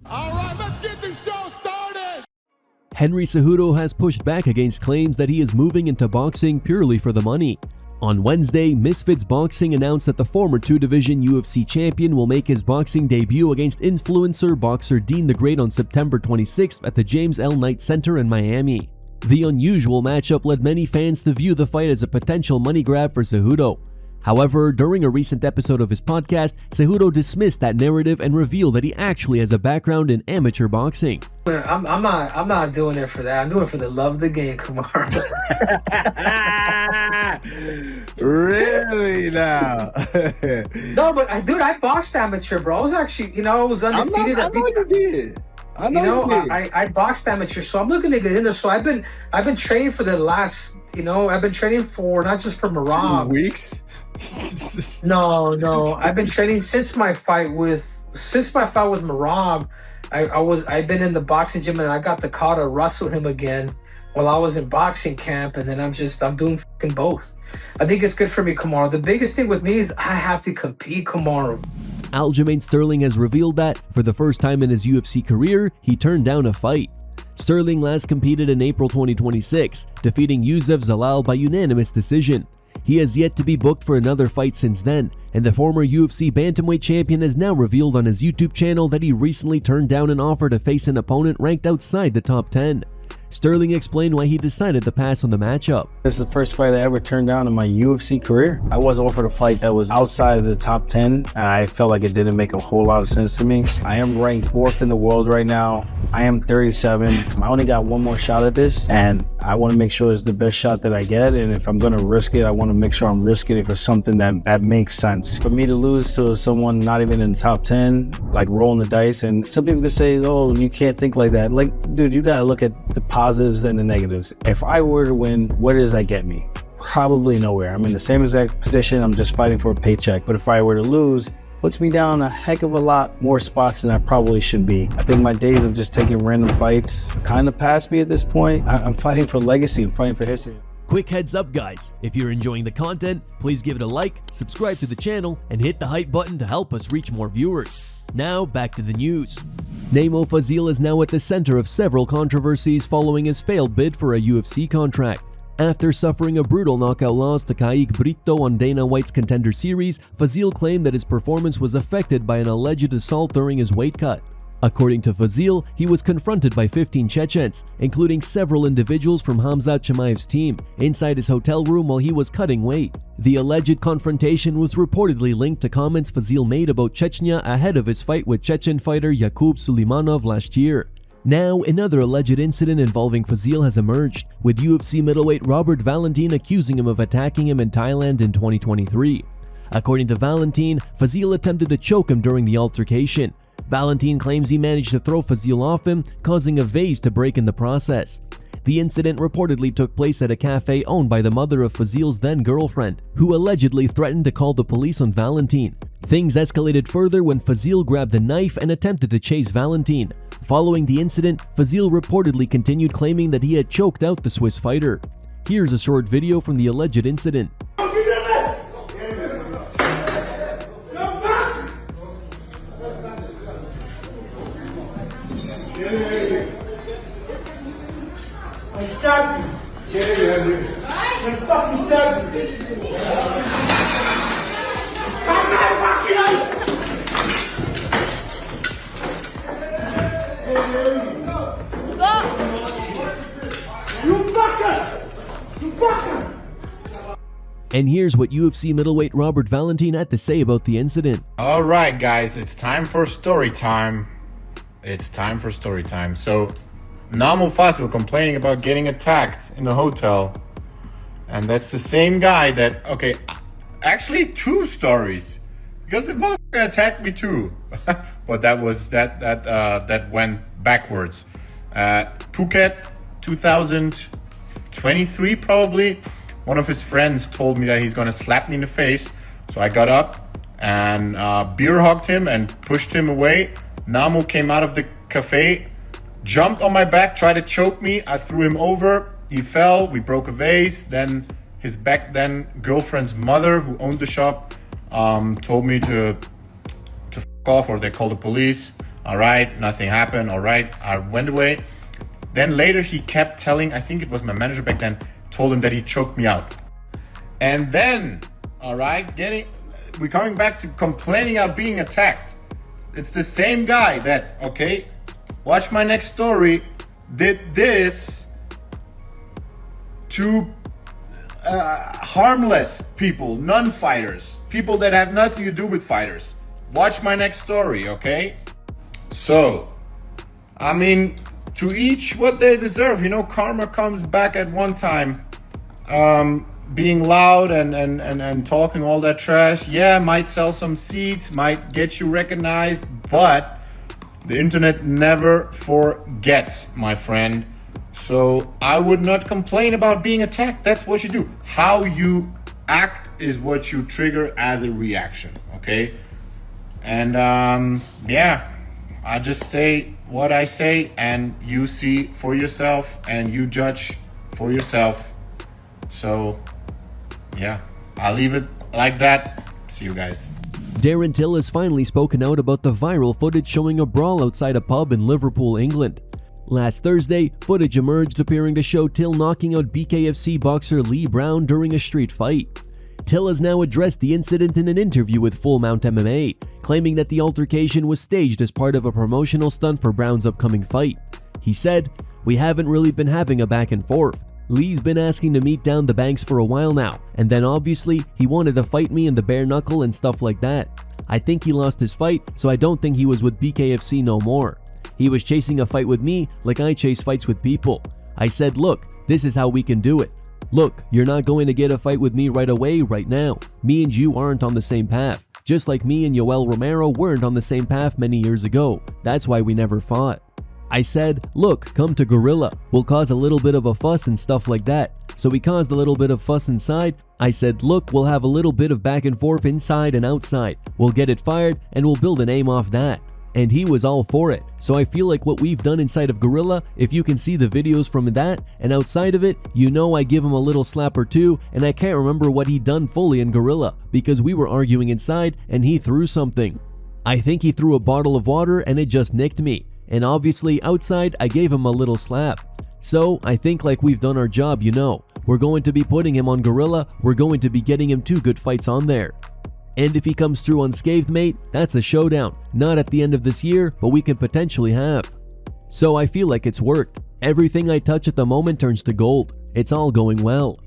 All right, let's get this show started! Henry Cejudo has pushed back against claims that he is moving into boxing purely for the money. On Wednesday, Misfits Boxing announced that the former two-division UFC champion will make his boxing debut against influencer boxer Dean the Great on September 26th at the James L. Knight Center in Miami. The unusual matchup led many fans to view the fight as a potential money grab for Cejudo. However, during a recent episode of his podcast, Cejudo dismissed that narrative and revealed that he actually has a background in amateur boxing. I'm not doing it for that. I'm doing it for the love of the game, Kumar. Really now? No, but I boxed amateur, bro. I was actually, I was undefeated. I know you did. I know you did. I boxed amateur, so I'm looking to get in there. So I've been training for the last, I've been training for not just for Marab. 2 weeks. No. I've been training since my fight with Marab. I've been in the boxing gym and I got the call to wrestle him again while I was in boxing camp, and then I'm doing fucking both. I think it's good for me, Kumar. The biggest thing with me is I have to compete, Kumar. Aljamain Sterling has revealed that, for the first time in his UFC career, he turned down a fight. Sterling last competed in April 2026, defeating Youssef Zalal by unanimous decision. He has yet to be booked for another fight since then, and the former UFC bantamweight champion has now revealed on his YouTube channel that he recently turned down an offer to face an opponent ranked outside the top 10. Sterling explained why he decided to pass on the matchup. This is the first fight I ever turned down in my UFC career. I was offered a fight that was outside of the top 10, and I felt like it didn't make a whole lot of sense to me. I am ranked 4th in the world right now. I am 37. I only got one more shot at this, and I want to make sure it's the best shot that I get. And if I'm going to risk it, I want to make sure I'm risking it for something that makes sense. For me to lose to someone not even in the top 10, like rolling the dice, and some people could say, oh, you can't think like that. Like, dude, you got to look at the positives and the negatives. If I were to win, where does that get me? Probably nowhere. I'm in the same exact position. I'm just fighting for a paycheck. But if I were to lose, puts me down a heck of a lot more spots than I probably should be. I think my days of just taking random fights kind of past me at this point. I'm fighting for legacy. I'm fighting for history. Quick heads up, guys. If you're enjoying the content, please give it a like, subscribe to the channel, and hit the hype button to help us reach more viewers. Now, back to the news. Namo Fazil is now at the center of several controversies following his failed bid for a UFC contract. After suffering a brutal knockout loss to Kaique Brito on Dana White's Contender Series, Fazil claimed that his performance was affected by an alleged assault during his weight cut. According to Fazil, he was confronted by 15 Chechens, including several individuals from Khamzat Chimaev's team, inside his hotel room while he was cutting weight. The alleged confrontation was reportedly linked to comments Fazil made about Chechnya ahead of his fight with Chechen fighter Yakub Suleimanov last year. Now, another alleged incident involving Fazil has emerged, with UFC middleweight Robert Valentin accusing him of attacking him in Thailand in 2023. According to Valentin, Fazil attempted to choke him during the altercation. Valentin claims he managed to throw Fazil off him, causing a vase to break in the process. The incident reportedly took place at a cafe owned by the mother of Fazil's then-girlfriend, who allegedly threatened to call the police on Valentin. Things escalated further when Fazil grabbed a knife and attempted to chase Valentin. Following the incident, Fazil reportedly continued claiming that he had choked out the Swiss fighter. Here's a short video from the alleged incident. I stabbed you. Get in here. I fucking stabbed you. I'm not fucking out. You fucker! You fucker! And here's what UFC middleweight Robert Valentin had to say about the incident. All right, guys, it's time for story time. So, Namo Fazil complaining about getting attacked in a hotel. And that's the same guy that, okay, actually 2 stories. Because this motherfucker attacked me too. But that went backwards. Phuket, 2023 probably. One of his friends told me that he's gonna slap me in the face. So I got up and beer hugged him and pushed him away. Namo came out of the cafe, jumped on my back, tried to choke me. I threw him over. He fell. We broke a vase. Then his back then girlfriend's mother, who owned the shop, told me to f off, or they called the police. All right, nothing happened. All right, I went away. Then later he kept telling, I think it was my manager back then, told him that he choked me out. And then, all right, we're coming back to complaining about being attacked. It's the same guy that, okay, watch my next story, did this to harmless people, non-fighters, people that have nothing to do with fighters. Watch my next story, okay? So, I mean, to each what they deserve. You know, karma comes back at one time. Being loud and talking all that trash, yeah, might sell some seats, might get you recognized, but the internet never forgets, my friend. So I would not complain about being attacked. That's what you do. How you act is what you trigger as a reaction, okay? And yeah, I just say what I say, and you see for yourself and you judge for yourself. So yeah, I'll leave it like that. See you guys. Darren Till has finally spoken out about the viral footage showing a brawl outside a pub in Liverpool, England. Last Thursday, footage emerged appearing to show Till knocking out BKFC boxer Lee Brown during a street fight. Till has now addressed the incident in an interview with Full Mount MMA, claiming that the altercation was staged as part of a promotional stunt for Brown's upcoming fight. He said, "We haven't really been having a back and forth. Lee's been asking to meet down the banks for a while now, and then obviously he wanted to fight me in the bare knuckle and stuff like that. I think he lost his fight, so I don't think he was with BKFC no more. He was chasing a fight with me like I chase fights with people. I said, look, this is how we can do it. Look, you're not going to get a fight with me right away, right now. Me and you aren't on the same path, just like me and Yoel Romero weren't on the same path many years ago. That's why we never fought. I said, look, come to Gorilla. We'll cause a little bit of a fuss and stuff like that. So we caused a little bit of fuss inside. I said, look, we'll have a little bit of back and forth inside and outside. We'll get it fired and we'll build a name off that. And he was all for it. So I feel like what we've done inside of Gorilla, if you can see the videos from that and outside of it, you know I give him a little slap or two, and I can't remember what he'd done fully in Gorilla because we were arguing inside and he threw something. I think he threw a bottle of water and it just nicked me. And obviously outside I gave him a little slap. So I think like we've done our job, you know. We're going to be putting him on Gorilla, we're going to be getting him 2 good fights on there. And if he comes through unscathed, mate, that's a showdown. Not at the end of this year, but we can potentially have. So I feel like it's worked. Everything I touch at the moment turns to gold. It's all going well.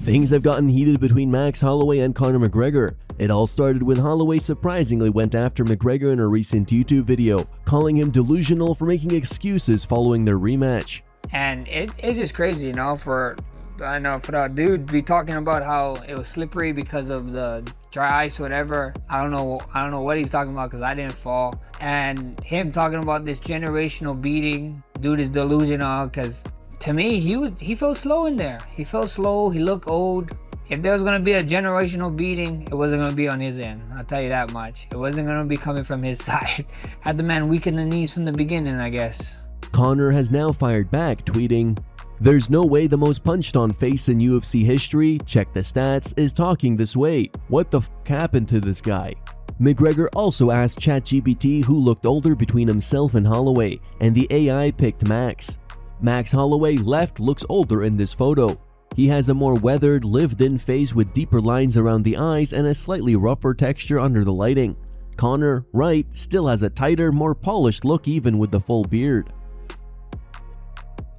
Things have gotten heated between Max Holloway and Conor McGregor. It all started when Holloway surprisingly went after McGregor in a recent YouTube video, calling him delusional for making excuses following their rematch. And it's just crazy, you know, for that dude be talking about how it was slippery because of the dry ice or whatever. I don't know what he's talking about because I didn't fall. And him talking about this generational beating, dude is delusional because to me, he felt slow in there. He felt slow, he looked old. If there was gonna be a generational beating, it wasn't gonna be on his end. I'll tell you that much. It wasn't gonna be coming from his side. Had the man weaken the knees from the beginning, I guess. Conor has now fired back, tweeting, "There's no way the most punched on face in UFC history, check the stats, is talking this way. What the f happened to this guy?" McGregor also asked ChatGPT who looked older between himself and Holloway, and the AI picked Max. Max Holloway left looks older in this photo. He has a more weathered, lived-in face with deeper lines around the eyes and a slightly rougher texture under the lighting. Conor, right, still has a tighter, more polished look even with the full beard.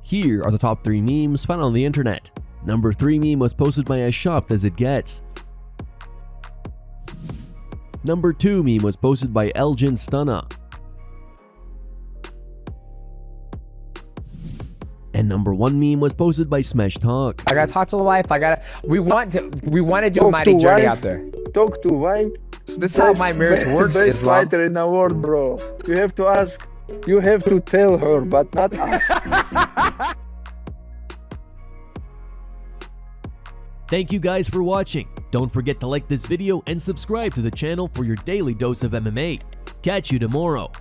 Here are the top 3 memes found on the internet. Number 3 meme was posted by As Shocked As It Gets. Number 2 meme was posted by Elgin Stunna. And number 1 meme was posted by Smash Talk. I gotta talk to the wife. We want to do a mighty journey out there. Talk to wife. So this is how my marriage works. Best fighter in the world, bro. You have to ask. You have to tell her, but not us. Thank you guys for watching. Don't forget to like this video and subscribe to the channel for your daily dose of MMA. Catch you tomorrow.